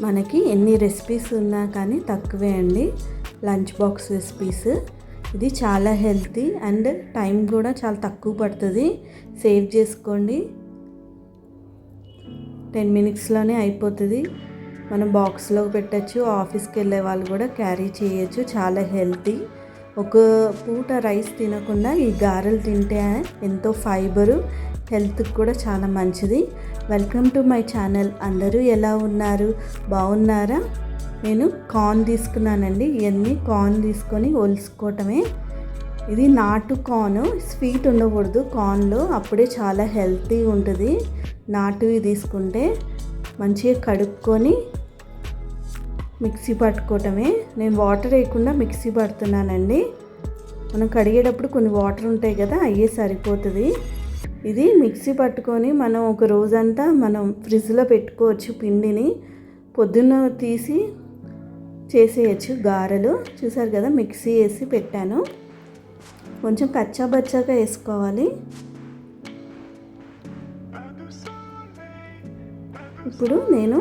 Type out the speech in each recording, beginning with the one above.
మనకి ఎన్ని రెసిపీస్ ఉన్నా కానీ తక్కువే అండి లంచ్ బాక్స్ రెసిపీస్. ఇది చాలా హెల్తీ అండ్ టైం కూడా చాలా తక్కువ పడుతుంది. సేవ్ చేసుకోండి, 10 మినిట్స్లోనే అయిపోతుంది. మనం బాక్స్లో పెట్టచ్చు, ఆఫీస్కి వెళ్ళే వాళ్ళు కూడా క్యారీ చేయొచ్చు. చాలా హెల్తీ. ఒక పూట రైస్ తినకుండా ఈ గారెలు తింటే ఎంతో ఫైబరు, హెల్త్కి కూడా చాలా మంచిది. Welcome to my channel. అందరూ ఎలా ఉన్నారు? బాగున్నారా? నేను కార్న్ తీసుకున్నానండి. ఇవన్నీ కార్న్ తీసుకొని ఒలుసుకోవటమే. ఇది నాటు కార్న్, స్వీట్ ఉండకూడదు కార్న్లో, అప్పుడే చాలా హెల్తీ ఉంటుంది. నాటువి తీసుకుంటే మంచిగా కడుక్కొని మిక్సీ పట్టుకోవటమే. నేను వాటర్ వేయకుండా మిక్సీ పడుతున్నానండి. మనం కడిగేటప్పుడు కొన్ని వాటర్ ఉంటాయి కదా, అయ్యే సరిపోతుంది. ఇది మిక్సీ పట్టుకొని మనం ఒక రోజంతా మనం ఫ్రిడ్జ్లో పెట్టుకోవచ్చు. పిండిని పొద్దున్న తీసి చేసేయచ్చు గారెలు. చూసారు కదా, మిక్సీ వేసి పెట్టాను. కొంచెం కచ్చాబచ్చాగా వేసుకోవాలి. ఇప్పుడు నేను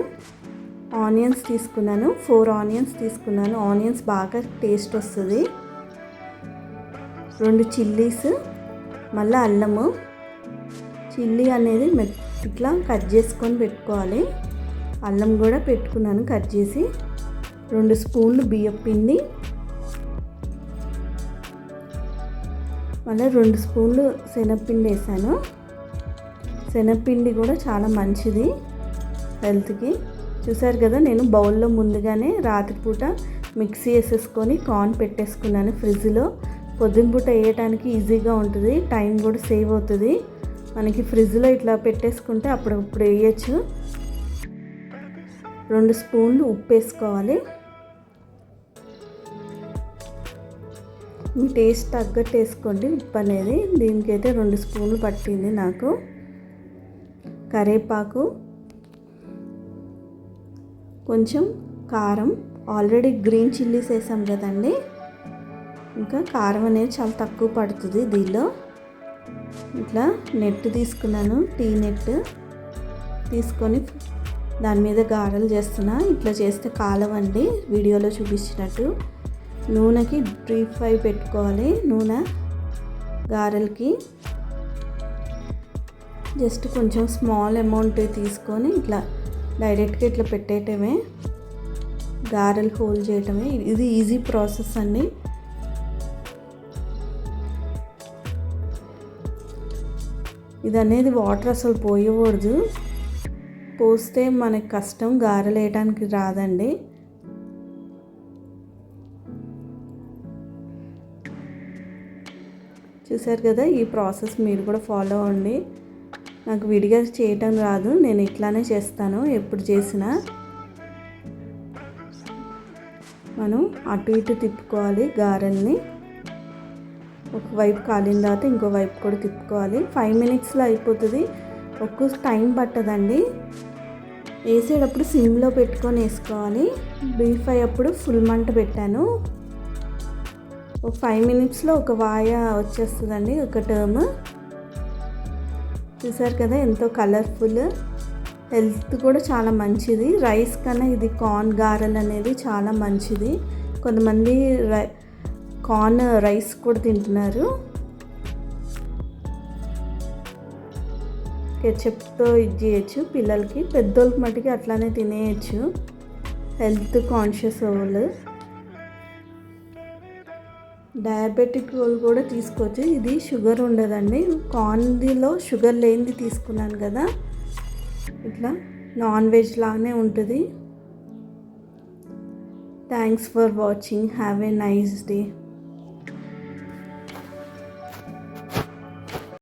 ఆనియన్స్ తీసుకున్నాను, 4 ఆనియన్స్ తీసుకున్నాను. ఆనియన్స్ బాగా టేస్ట్ వస్తుంది. 2 చిల్లీస్, మళ్ళీ అల్లము. చిల్లీ అనేది ఇట్లా కట్ చేసుకొని పెట్టుకోవాలి. అల్లం కూడా పెట్టుకున్నాను కట్ చేసి. 2 స్పూన్లు బియ్యం పిండి, మళ్ళీ 2 స్పూన్లు శనగపిండి వేసాను. శనగపిండి కూడా చాలా మంచిది హెల్త్కి. చూసారు కదా, నేను బౌల్లో ముందుగానే రాత్రిపూట మిక్సీ వేసేసుకొని కార్న్ పెట్టేసుకున్నాను ఫ్రిడ్జ్లో. పొద్దున పూట వేయటానికి ఈజీగా ఉంటుంది, టైం కూడా సేవ్ అవుతుంది. మనకి ఫ్రిడ్జ్లో ఇట్లా పెట్టేసుకుంటే అప్పుడప్పుడు వేయచ్చు. 2 స్పూన్లు ఉప్పు వేసుకోవాలి. మీ టేస్ట్ తగ్గట్టు వేసుకోండి ఉప్పు అనేది. దీనికైతే 2 స్పూన్లు పట్టింది నాకు. కరివేపాకు, కొంచెం కారం. ఆల్రెడీ గ్రీన్ చిల్లీస్ వేసాం కదండి, ఇంకా కారం అనేది చాలా తక్కువ పడుతుంది దీనిలో. ఇట్లా నెట్ తీసుకున్నాను, టీ నెట్ తీసుకొని దాని మీద గారెలు చేస్తున్నా. ఇట్లా చేస్తే కాలవండి, వీడియోలో చూపించినట్టు. నూనెకి డీప్ ఫ్రై పెట్టుకోవాలి. నూనె గారెలకి జస్ట్ కొంచెం స్మాల్ అమౌంట్ తీసుకొని ఇట్లా డైరెక్ట్గా ఇట్లా పెట్టేయటమే, గారెలు హోల్ చేయటమే. ఇది ఈజీ ప్రాసెస్ అండి. ఇది అనేది వాటర్ అసలు పోయకూడదు, పోస్తే మనకి కష్టం, గారెలు వేయడానికి రాదండి. చూసారు కదా, ఈ ప్రాసెస్ మీరు కూడా ఫాలో అవ్వండి. నాకు విడిగా చేయటం రాదు, నేను ఇట్లానే చేస్తాను ఎప్పుడు చేసినా. మనం అటు ఇటు తిప్పుకోవాలి గారెల్ని. ఒకవైపు కాలిన తర్వాత ఇంకో వైపు కూడా తిప్పుకోవాలి. 5 మినిట్స్లో అయిపోతుంది. ఎక్కువ టైం పట్టదండి. వేసేటప్పుడు సిమ్లో పెట్టుకొని వేసుకోవాలి. డీప్ ఫ్రై అప్పుడు ఫుల్ మంట పెట్టాను. ఒక 5 మినిట్స్లో ఒక వాయ వచ్చేస్తుందండి, ఒక టర్మ్. చూసారు కదా, ఎంతో కలర్ఫుల్, హెల్త్ కూడా చాలా మంచిది. రైస్ కన్నా ఇది కార్న్ గారెలు అనేది చాలా మంచిది. కొంతమంది కార్న్ రైస్ కూడా తింటున్నారు. కెచప్తో ఇది చేయొచ్చు పిల్లలకి, పెద్దోళ్ళకి మటుకి అట్లానే తినేయచ్చు, హెల్త్ కాన్షియస్ వాళ్ళు. డయాబెటిక్ వాళ్ళు కూడా తీసుకోవచ్చు. ఇది షుగర్ ఉండదండి. కార్న్లో షుగర్ లేనిది తీసుకున్నాను కదా, ఇట్లా నాన్ వెజ్ లానే ఉంటుంది. Thanks for watching. Have a nice day.